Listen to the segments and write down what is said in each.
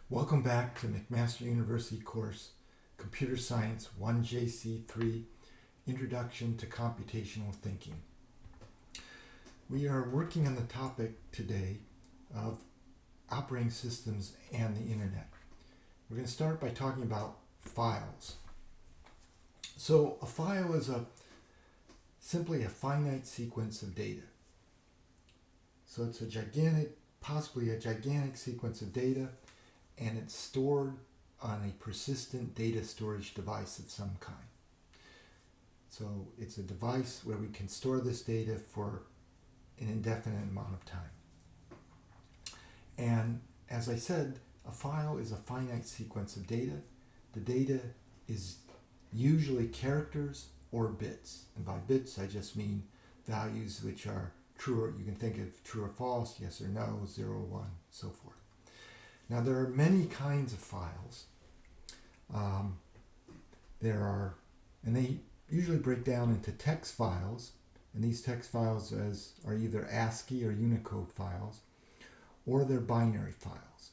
Welcome back to McMaster University course, Computer Science 1JC3, Introduction to Computational Thinking. We are working on the topic today of operating systems and the internet. We're going to start by talking about files. So a file is simply a finite sequence of data. So it's possibly a gigantic sequence of data, and it's stored on a persistent data storage device of some kind. So it's a device where we can store this data for an indefinite amount of time. And as I said, a file is a finite sequence of data. The data is usually characters or bits. And by bits, I just mean values which are true, or you can think of true or false, yes or no, 0 or 1, so forth. Now, there are many kinds of files. And they usually break down into text files, and these text files are either ASCII or Unicode files, or they're binary files.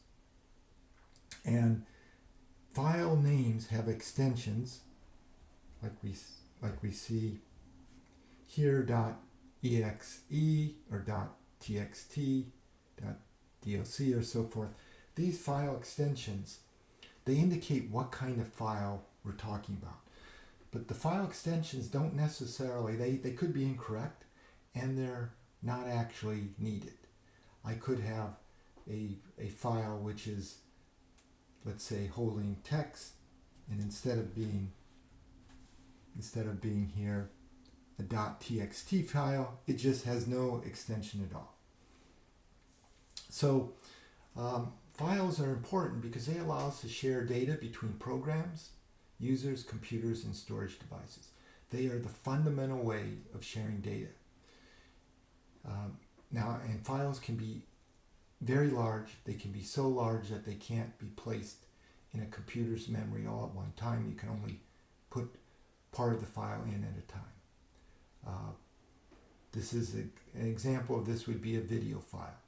And file names have extensions, like we see here, .exe or .txt, .doc, or so forth. These file extensions, they indicate what kind of file we're talking about. But the file extensions don't necessarily, they could be incorrect, and they're not actually needed. I could have a file which is, let's say, holding text, and instead of being here a .txt file, it just has no extension at all. So files are important because they allow us to share data between programs, users, computers, and storage devices. They are the fundamental way of sharing data. And files can be very large. They can be so large that they can't be placed in a computer's memory all at one time. You can only put part of the file in at a time. This is an example of this would be a video file.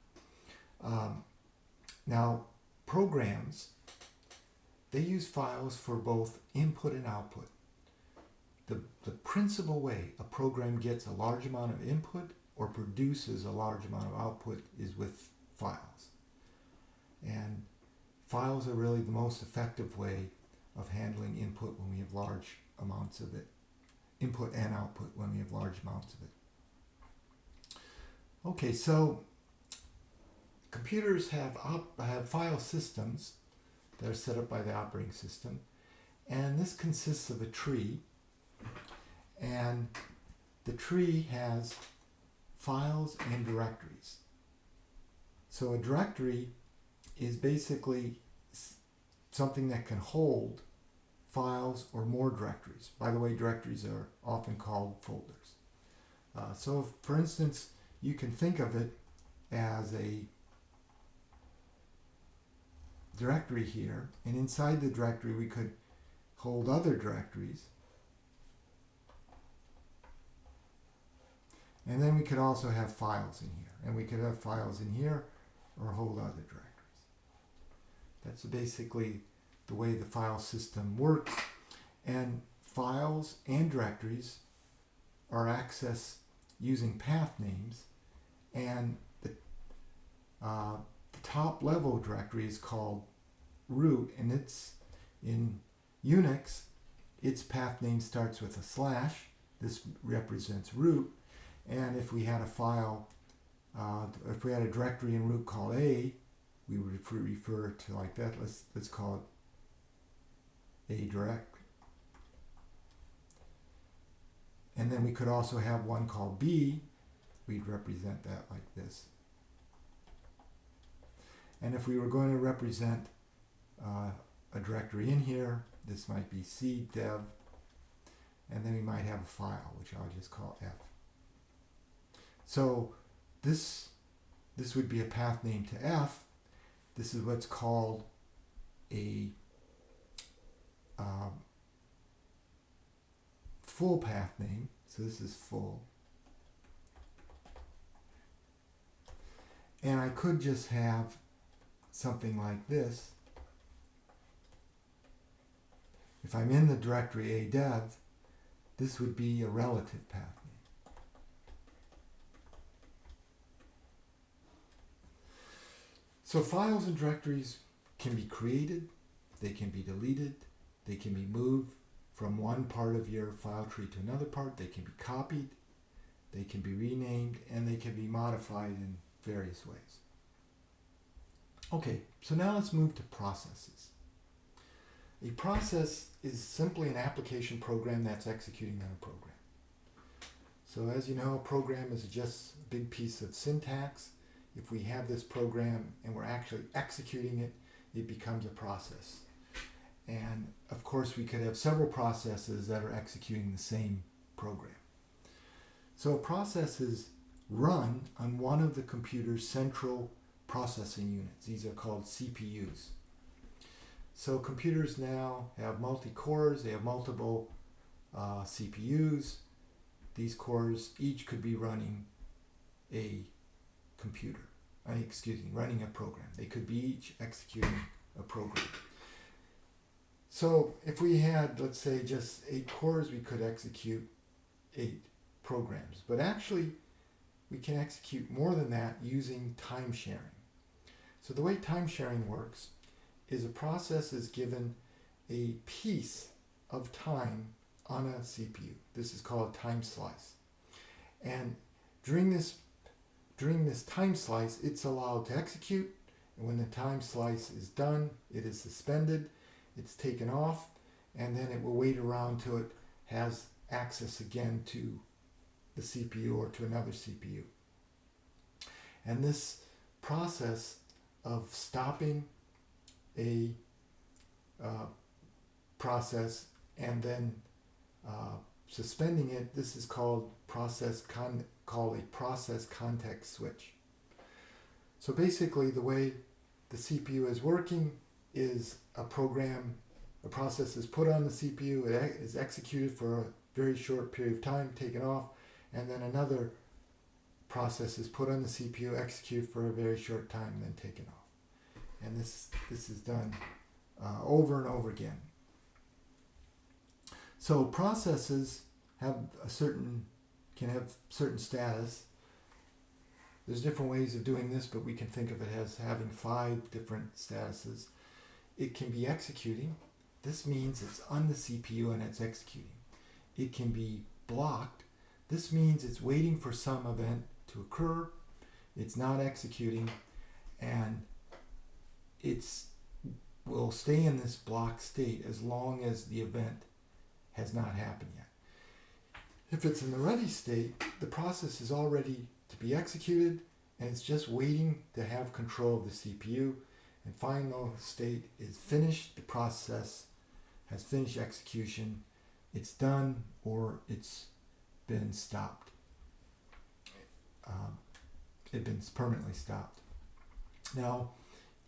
Now, programs, they use files for both input and output. The principal way a program gets a large amount of input or produces a large amount of output is with files. And files are really the most effective way of handling input when we have large amounts of it. Input and output when we have large amounts of it. Okay, so computers have file systems that are set up by the operating system, and this consists of a tree, and the tree has files and directories. So a directory is basically something that can hold files or more directories. By the way, directories are often called folders. So for instance, you can think of it as a directory here, and inside the directory we could hold other directories, and then we could also have files in here, and we could have files in here or hold other directories. That's basically the way the file system works, and files and directories are accessed using path names, and the top level directory is called root, and it's in Unix. Its path name starts with a slash. This represents root, and if we had a file, if we had a directory in root called A, we would refer to like that. Let's call it A direct. And then we could also have one called B. We'd represent that like this. And if we were going to represent a directory in here, this might be C dev, and then we might have a file, which I'll just call F. So this would be a path name to F. This is what's called a full path name. So this is full. And I could just have something like this, If I'm in the directory adev, this would be a relative path name. So files and directories can be created, they can be deleted, they can be moved from one part of your file tree to another part, they can be copied, they can be renamed, and they can be modified in various ways. Okay, so now let's move to processes. A process is simply an application program that's executing on a program. So as you know, a program is just a big piece of syntax. If we have this program and we're actually executing it, it becomes a process. And of course, we could have several processes that are executing the same program. So a process is run on one of the computer's central processing units. These are called CPUs. So computers now have multi-cores, they have multiple CPUs. These cores each could be running a computer, running a program. They could be each executing a program. So if we had, let's say, just 8 cores, we could execute 8 programs. But actually, we can execute more than that using time sharing. So the way time sharing works is a process is given a piece of time on a CPU. This is called a time slice. And during this time slice, it's allowed to execute. And when the time slice is done, it is suspended, it's taken off, and then it will wait around till it has access again to the CPU or to another CPU. And this process of stopping a process and then suspending it, this is called a process context switch. So basically the way the CPU is working is a process is put on the CPU, it is executed for a very short period of time, taken off, and then another process is put on the CPU, executed for a very short time, and then taken off. And this is done over and over again. So processes can have certain status. There's different ways of doing this, but we can think of it as having 5 different statuses. It can be executing. This means it's on the CPU and it's executing. It can be blocked. This means it's waiting for some event to occur. It's not executing, and will stay in this blocked state as long as the event has not happened yet. If it's in the ready state, the process is all ready to be executed, and it's just waiting to have control of the CPU. And final state is finished. The process has finished execution. It's done, or it's been stopped. It's been permanently stopped. Now,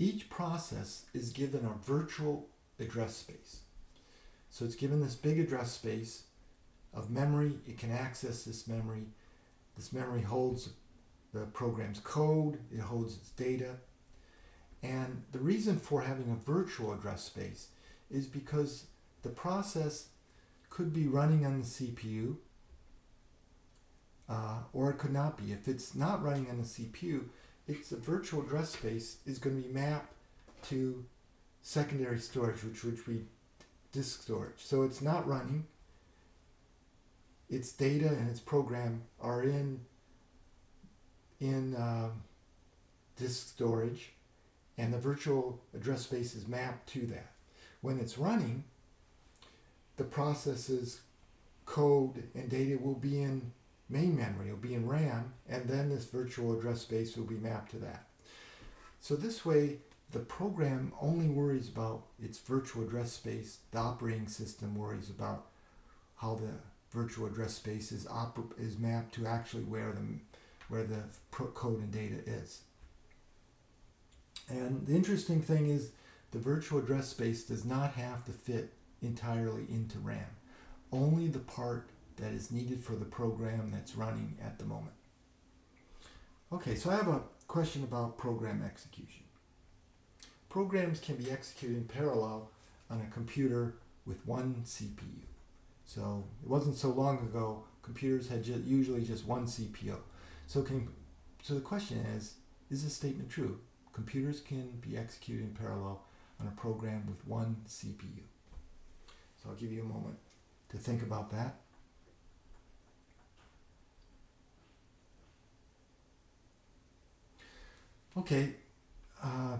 each process is given a virtual address space. So it's given this big address space of memory. It can access this memory. This memory holds the program's code. It holds its data. And the reason for having a virtual address space is because the process could be running on the CPU, or it could not be. If it's not running on the CPU, its virtual address space is going to be mapped to secondary storage, which would be disk storage. So it's not running. Its data and its program are in disk storage, and the virtual address space is mapped to that. When it's running, the process's code and data will be in main memory, it'll be in RAM, and then this virtual address space will be mapped to that. So this way, the program only worries about its virtual address space. The operating system worries about how the virtual address space is mapped to actually where the code and data is. And the interesting thing is the virtual address space does not have to fit entirely into RAM. Only the part that is needed for the program that's running at the moment. Okay, so I have a question about program execution. Programs can be executed in parallel on a computer with one CPU. So it wasn't so long ago, computers had usually just one CPU. So the question is this statement true? Computers can be executed in parallel on a program with one CPU. So I'll give you a moment to think about that. Okay,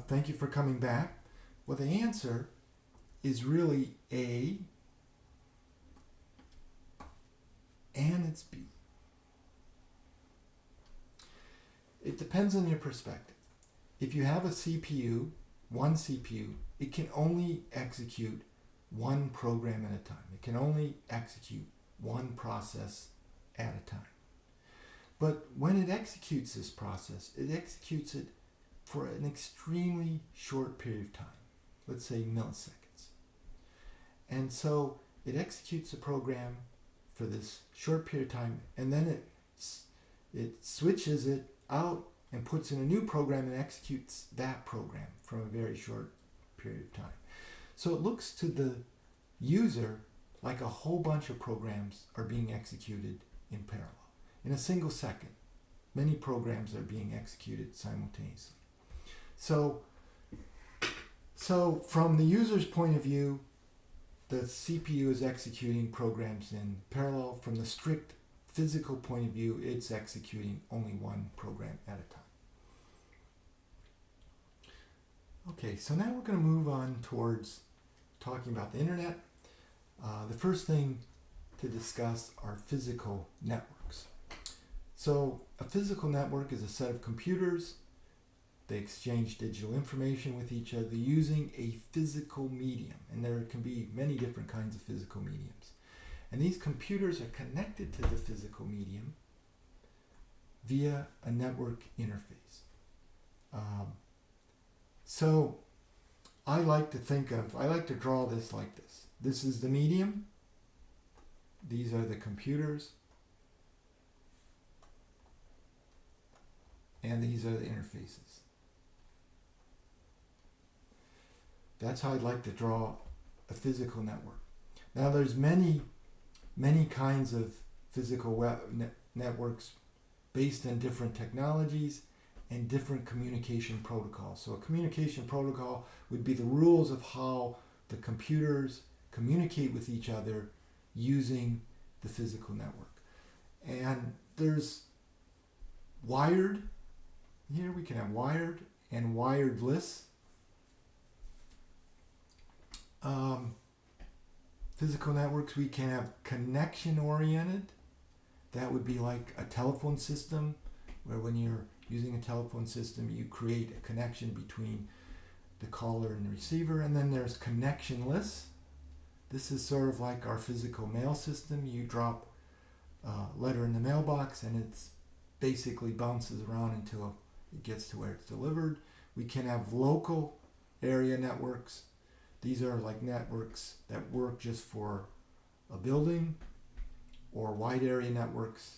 thank you for coming back. Well, the answer is really A, and it's B. It depends on your perspective. If you have a CPU, one CPU, it can only execute one program at a time. It can only execute one process at a time. But when it executes this process, it executes it for an extremely short period of time, let's say milliseconds. And so it executes the program for this short period of time, and then it switches it out and puts in a new program and executes that program from a very short period of time. So it looks to the user like a whole bunch of programs are being executed in parallel. In a single second, many programs are being executed simultaneously. So from the user's point of view, the CPU is executing programs in parallel. From the strict physical point of view, it's executing only one program at a time. Okay, so now we're going to move on towards talking about the internet. The first thing to discuss are physical networks. So a physical network is a set of computers. They exchange digital information with each other using a physical medium. And there can be many different kinds of physical mediums. And these computers are connected to the physical medium via a network interface. So I like to draw this like this. This is the medium. These are the computers. And these are the interfaces. That's how I'd like to draw a physical network. Now there's many kinds of physical networks based on different technologies and different communication protocols. So a communication protocol would be the rules of how the computers communicate with each other using the physical network. And there's wired. Here we can have wired and wireless. Physical networks, we can have connection-oriented. That would be like a telephone system, where when you're using a telephone system, you create a connection between the caller and the receiver. And then there's connectionless. This is sort of like our physical mail system. You drop a letter in the mailbox and it basically bounces around until it gets to where it's delivered. We can have local area networks. These are like networks that work just for a building, or wide area networks.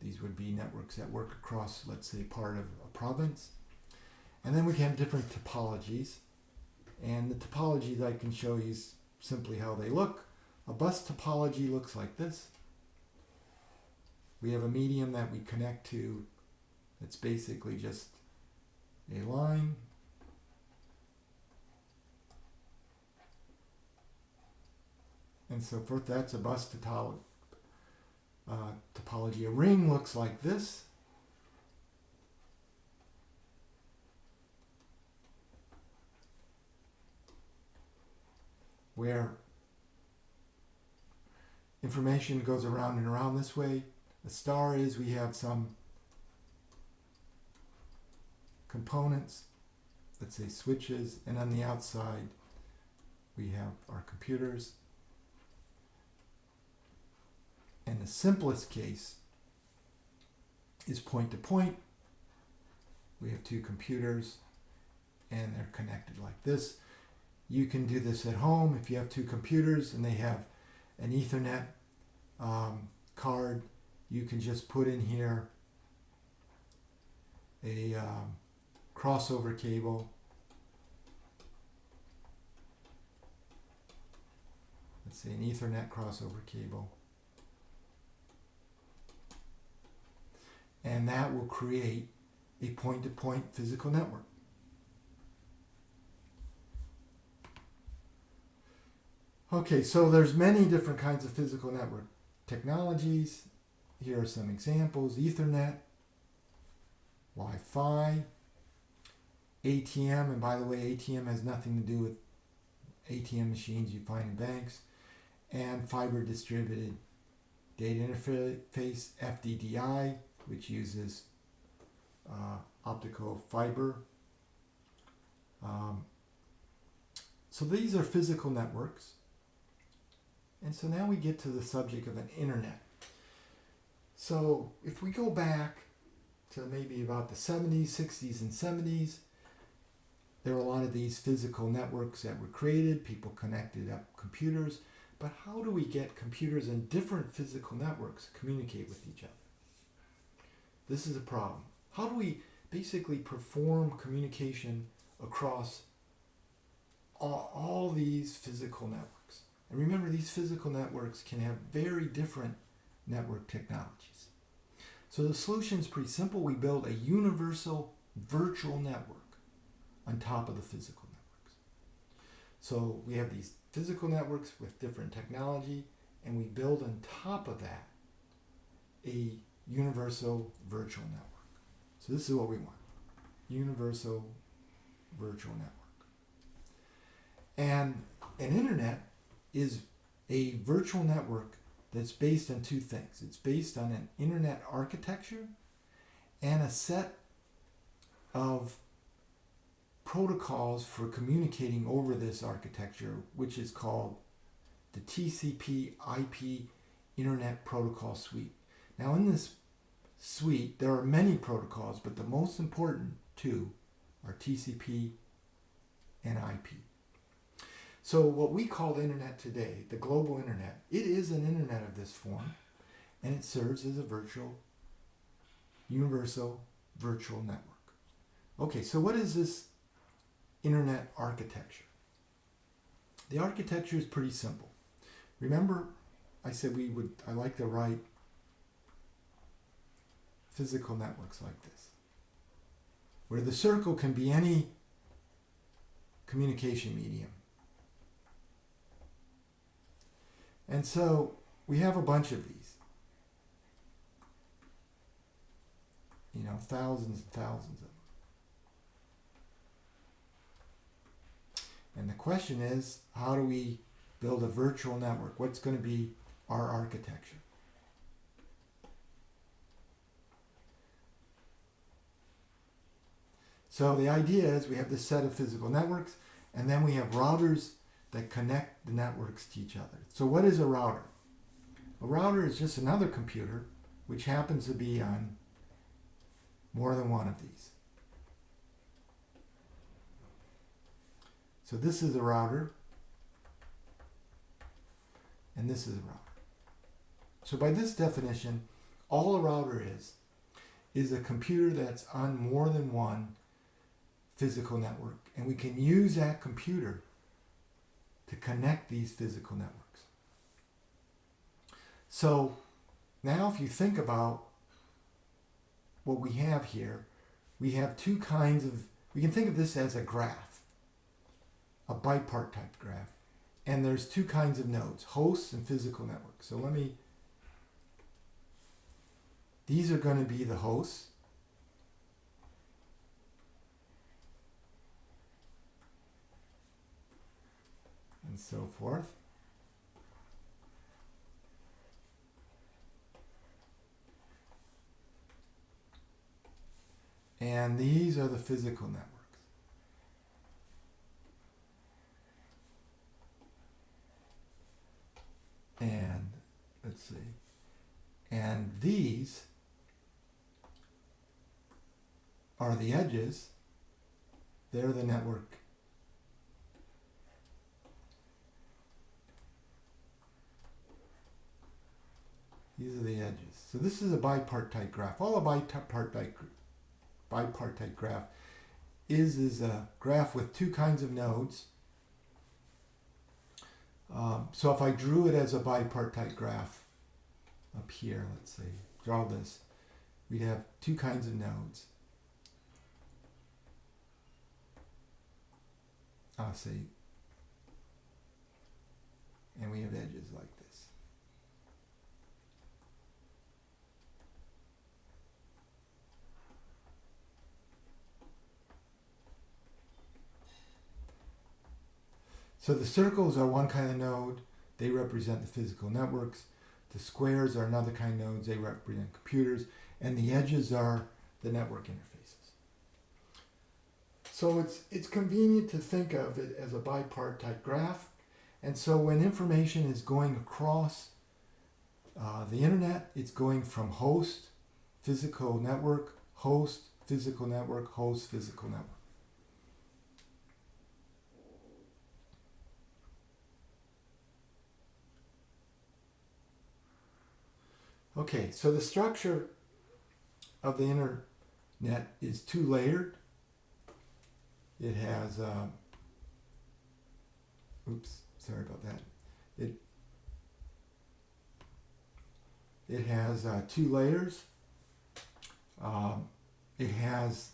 These would be networks that work across, let's say, part of a province. And then we can have different topologies. And the topologies I can show you is simply how they look. A bus topology looks like this. We have a medium that we connect to. It's basically just a line. And so forth. That's a bus topology. A ring looks like this. Where information goes around and around this way. A star is we have some components, let's say switches, and on the outside we have our computers. And the simplest case is point to point. We have two computers and they're connected like this. You can do this at home if you have two computers and they have an Ethernet card. You can just put in here a crossover cable. let's say an Ethernet crossover cable. And that will create a point-to-point physical network. Okay, so there's many different kinds of physical network technologies. Here are some examples: Ethernet, Wi-Fi, ATM, and by the way, ATM has nothing to do with ATM machines you find in banks, and fiber distributed data interface, FDDI, which uses optical fiber. So these are physical networks. And so now we get to the subject of an internet. So if we go back to maybe about the 70s, 60s, and 70s, there were a lot of these physical networks that were created. People connected up computers. But how do we get computers and different physical networks to communicate with each other? This is a problem. How do we basically perform communication across all these physical networks? And remember, these physical networks can have very different network technologies. So the solution is pretty simple. We build a universal virtual network on top of the physical networks. So we have these physical networks with different technology, and we build on top of that a universal virtual network. So this is what we want: universal virtual network. And an internet is a virtual network that's based on two things. It's based on an internet architecture and a set of protocols for communicating over this architecture, which is called the TCP/IP Internet Protocol Suite. Now, in this suite, there are many protocols, but the most important two are TCP and IP. So what we call the internet today, the global internet, it is an internet of this form, and it serves as a universal virtual network. Okay, so what is this internet architecture? The architecture is pretty simple. Remember, I said I like to write physical networks like this, where the circle can be any communication medium. And so we have a bunch of these, thousands and thousands of them. And the question is, how do we build a virtual network? What's going to be our architecture? So the idea is we have this set of physical networks, and then we have routers that connect the networks to each other. So what is a router? A router is just another computer which happens to be on more than one of these. So this is a router, and this is a router. So by this definition, all a router is a computer that's on more than one physical network, and we can use that computer to connect these physical networks. So now if you think about what we have here, we have two kinds of, we can think of this as a graph, a bipartite graph, and there's two kinds of nodes, hosts and physical networks. So these are going to be the hosts, and so forth. And these are the physical networks. And let's see. And these are the edges. They're the network. These are the edges. So this is a bipartite graph. All a bipartite graph is a graph with two kinds of nodes. So if I drew it as a bipartite graph up here, let's say, draw this, we'd have two kinds of nodes. I'll say, and we have edges like this. So the circles are one kind of node. They represent the physical networks. The squares are another kind of nodes. They represent computers. And the edges are the network interfaces. So it's convenient to think of it as a bipartite graph. And so when information is going across the internet, it's going from host, physical network, host, physical network, host, physical network. Okay, so the structure of the internet is two-layered. It has, sorry about that. It has two layers. It has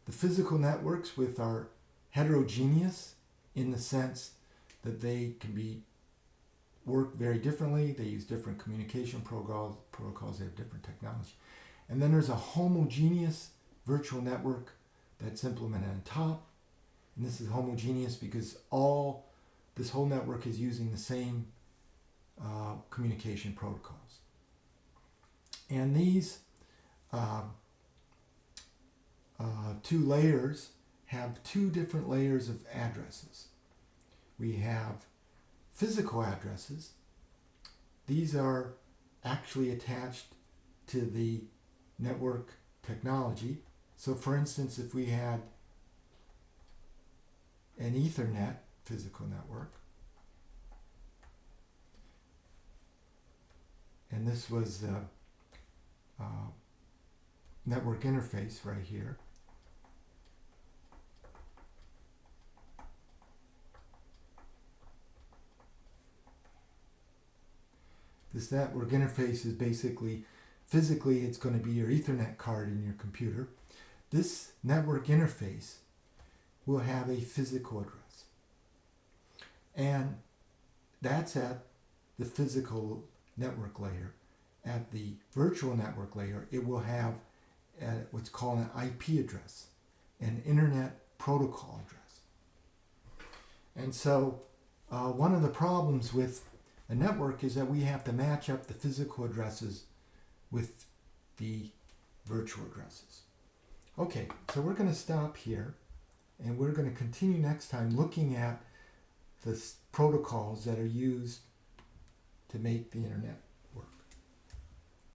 the physical networks, which are heterogeneous in the sense that they can be work very differently. They use different communication protocols. They have different technology. And then there's a homogeneous virtual network that's implemented on top. And this is homogeneous because this whole network is using the same communication protocols. And these two layers have two different layers of addresses. We have physical addresses. These are actually attached to the network technology. So for instance, if we had an Ethernet physical network, and this was the network interface right here, this network interface is basically, physically, it's going to be your Ethernet card in your computer. This network interface will have a physical address. And that's at the physical network layer. At the virtual network layer, it will have what's called an IP address, an Internet Protocol address. And so one of the problems with a network is that we have to match up the physical addresses with the virtual addresses. Okay, so we're going to stop here, and we're going to continue next time looking at the protocols that are used to make the internet.